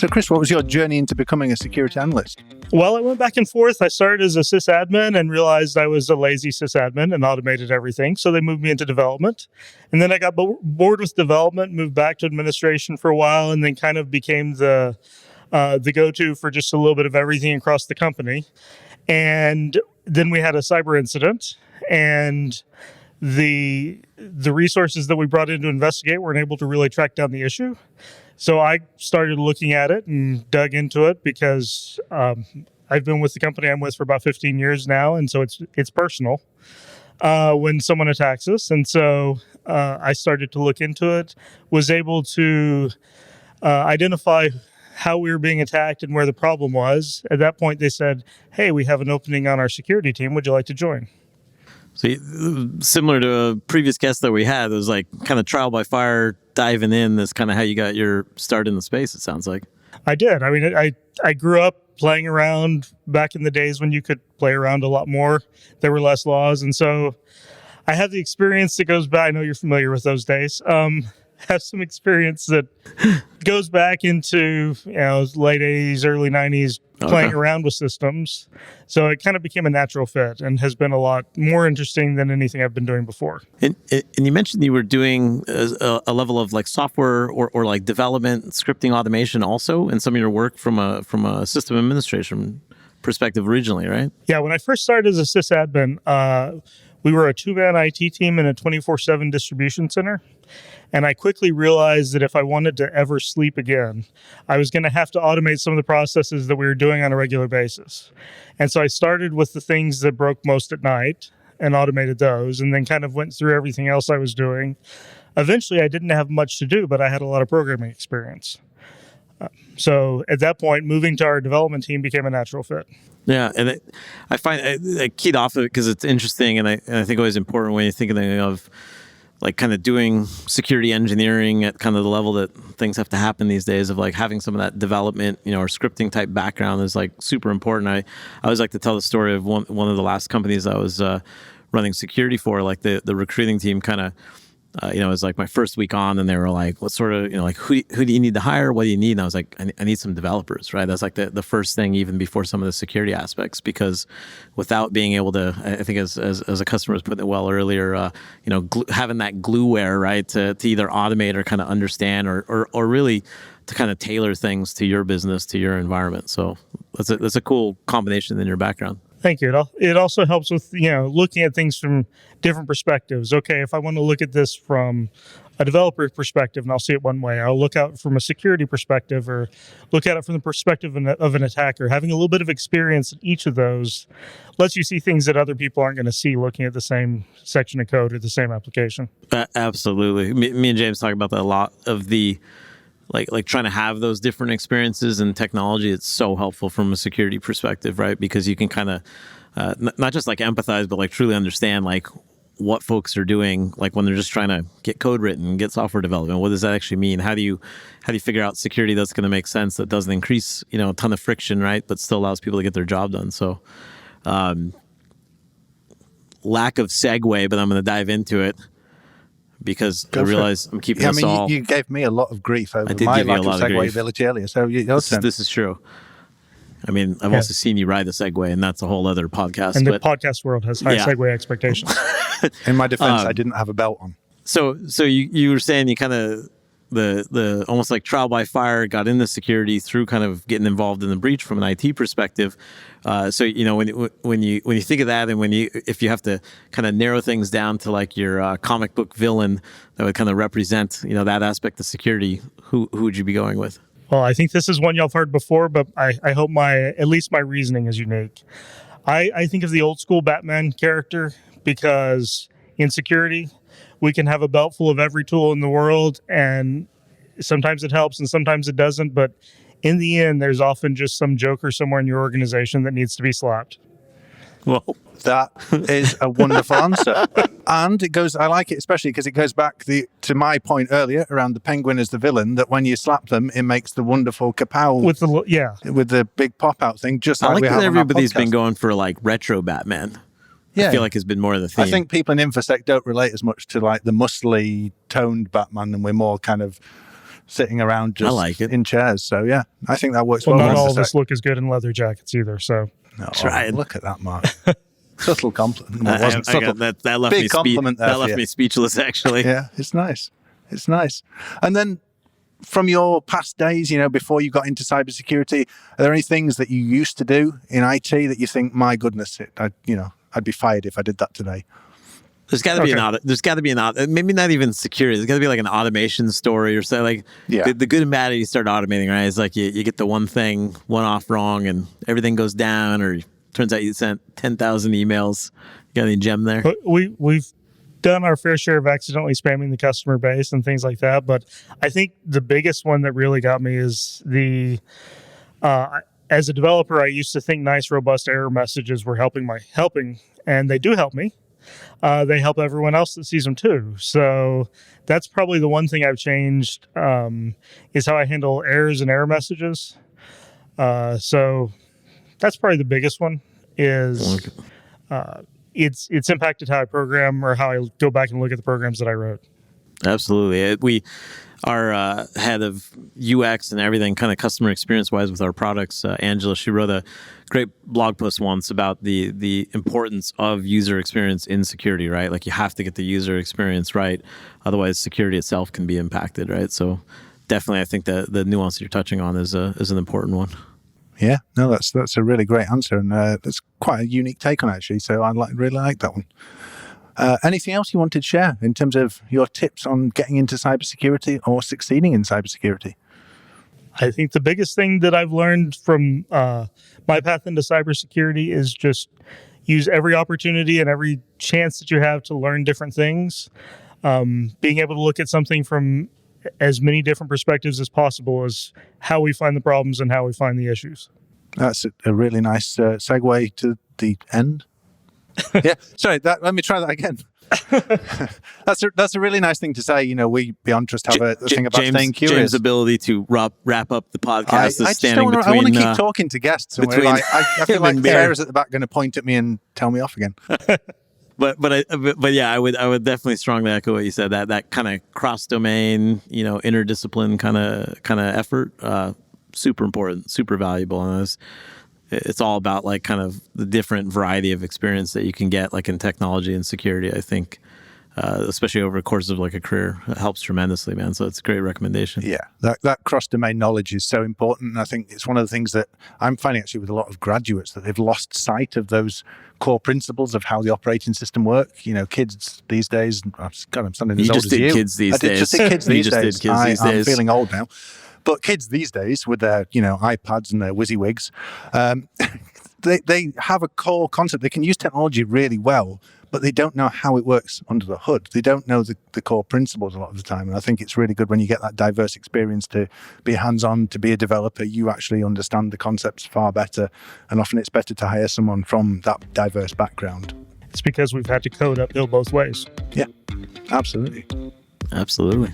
So, Chris, what was your journey into becoming a security analyst? Well, I went back and forth. I started as a sysadmin and realized I was a lazy sysadmin and automated everything. So they moved me into development. And then I got bored with development, moved back to administration for a while, and then kind of became the go-to for just a little bit of everything across the company. And then we had a cyber incident, and the resources that we brought in to investigate weren't able to really track down the issue. So I started looking at it and dug into it because I've been with the company I'm with for about 15 years now, and so it's personal when someone attacks us. And so I started to look into it, was able to identify how we were being attacked and where the problem was. At that point, they said, "Hey, we have an opening on our security team. Would you like to join?" So similar to a previous guest that we had, it was like kind of trial by fire, diving in. That's kind of how you got your start in the space, it sounds like. I did. I mean, I grew up playing around back in the days when you could play around a lot more. There were less laws. And so I have the experience that goes back. I know you're familiar with those days. Have some experience that goes back into late 80s, early 90s, playing around with systems. So it kind of became a natural fit and has been a lot more interesting than anything I've been doing before. And you mentioned you were doing a level of like software or like development, scripting automation also in some of your work from a system administration perspective originally, right? Yeah, when I first started as a sysadmin, we were a two-man IT team in a 24/7 distribution center. And I quickly realized that if I wanted to ever sleep again, I was going to have to automate some of the processes that we were doing on a regular basis. And so I started with the things that broke most at night and automated those, and then kind of went through everything else I was doing. Eventually, I didn't have much to do, but I had a lot of programming experience. So at that point, moving to our development team became a natural fit. Yeah, and I find I keyed off of it because it's interesting, and I think always important when you're thinking of like kind of doing security engineering at kind of the level that things have to happen these days, of like having some of that development, or scripting type background is like super important. I always like to tell the story of one of the last companies I was running security for. Like the recruiting team kind of, it was like my first week on, and they were like, what sort of, like, who do you need to hire? What do you need? And I was like, I need some developers, right? That's like the first thing, even before some of the security aspects, because without being able to, I think as a customer was putting it well earlier, having that glueware, right, to either automate or kind of understand or really to kind of tailor things to your business, to your environment. So that's a cool combination in your background. Thank you. It also helps with, looking at things from different perspectives. Okay, if I want to look at this from a developer perspective, and I'll see it one way, I'll look at it from a security perspective, or look at it from the perspective of an attacker. Having a little bit of experience in each of those lets you see things that other people aren't going to see looking at the same section of code or the same application. Absolutely. Me and James talk about that a lot, of the like trying to have those different experiences in technology. It's so helpful from a security perspective, right? Because you can kind of not just like empathize, but like truly understand like what folks are doing, like when they're just trying to get code written, get software development. What does that actually mean? How do you figure out security that's going to make sense, that doesn't increase a ton of friction, right, but still allows people to get their job done? So lack of segue, but I'm going to dive into it, because I realize I'm keeping us all. You gave me a lot of grief over my lack of segue ability earlier, so your turn. This is true. I mean, I've also seen you ride a Segway, and that's a whole other podcast. And the podcast world has high Segway expectations. In my defense, I didn't have a belt on. So you were saying you kind of the almost like trial by fire got into security through kind of getting involved in the breach from an IT perspective. So when you think of that, and if you have to kind of narrow things down to like your comic book villain that would kind of represent that aspect of security, who would you be going with? Well, I think this is one y'all have heard before, but I hope at least my reasoning is unique. I think of the old school Batman character, because in security, we can have a belt full of every tool in the world, and sometimes it helps and sometimes it doesn't. But in the end, there's often just some joker somewhere in your organization that needs to be slapped. Well, that is a wonderful answer. And I like it especially because it goes back to my point earlier around the penguin as the villain, that when you slap them, it makes the wonderful kapow with the big pop-out thing, just like we have on our podcast. Everybody's been going for like retro Batman. Yeah. I feel like it's been more of the theme. I think people in InfoSec don't relate as much to like the muscly, toned Batman, and we're more kind of sitting around just I like it. in chairs. So yeah, I think that works Well, well. not all of us look as good in leather jackets either. So Look at that, Mark. Subtle compliment. Well, it wasn't I subtle. got that left Big me compliment there that for left you. me speechless, actually. Yeah, it's nice. It's nice. And then from your past days, before you got into cybersecurity, are there any things that you used to do in IT that you think, my goodness, I'd be fired if I did that today? There's got to be maybe not even security. There's got to be like an automation story or something. Like the good and bad you start automating, right? It's like you get the one thing, one off wrong, and everything goes down, or turns out you sent 10,000 emails. You got any gem there? We've done our fair share of accidentally spamming the customer base and things like that. But I think the biggest one that really got me is as a developer, I used to think nice, robust error messages were helping, and they do help me. They help everyone else that sees them too. So that's probably the one thing I've changed, is how I handle errors and error messages. So that's probably the biggest one. Is it's impacted how I program or how I go back and look at the programs that I wrote. Absolutely. Our head of UX and everything, kind of customer experience wise with our products, Angela, she wrote a great blog post once about the importance of user experience in security, right? Like you have to get the user experience right. Otherwise, security itself can be impacted, right? So definitely, I think the nuance you're touching on is an important one. Yeah, no, that's a really great answer, and that's quite a unique take on it, actually. So I really like that one. Anything else you wanted to share in terms of your tips on getting into cybersecurity or succeeding in cybersecurity? I think the biggest thing that I've learned from my path into cybersecurity is just use every opportunity and every chance that you have to learn different things. Being able to look at something from as many different perspectives as possible is how we find the problems and how we find the issues. That's a really nice segue to the end. Yeah, sorry, let me try that again. That's a really nice thing to say. We Beyond Trust have a thing about staying curious. James' ability to wrap up the podcast is standing between. I want to keep talking to guests. I feel like Sarah's at the back going to point at me and tell me off again. But yeah, I would definitely strongly echo what you said. That kind of cross domain, interdiscipline kind of effort, super important, super valuable, and it's all about like kind of the different variety of experience that you can get like in technology and security. I think, especially over the course of like a career, it helps tremendously, man. So it's a great recommendation. Yeah, that cross-domain knowledge is so important. And I think it's one of the things that I'm finding actually with a lot of graduates, that they've lost sight of those core principles of how the operating system works. Kids these days, God, I'm sounding as old as you. Kids these days. I just did kids these days. I'm feeling old now. But kids these days, with their iPads and their WYSIWYGs, they have a core concept. They can use technology really well, but they don't know how it works under the hood. They don't know the core principles a lot of the time. And I think it's really good when you get that diverse experience to be hands-on, to be a developer. You actually understand the concepts far better. And often it's better to hire someone from that diverse background. It's because we've had to code uphill both ways. Yeah, absolutely. Absolutely.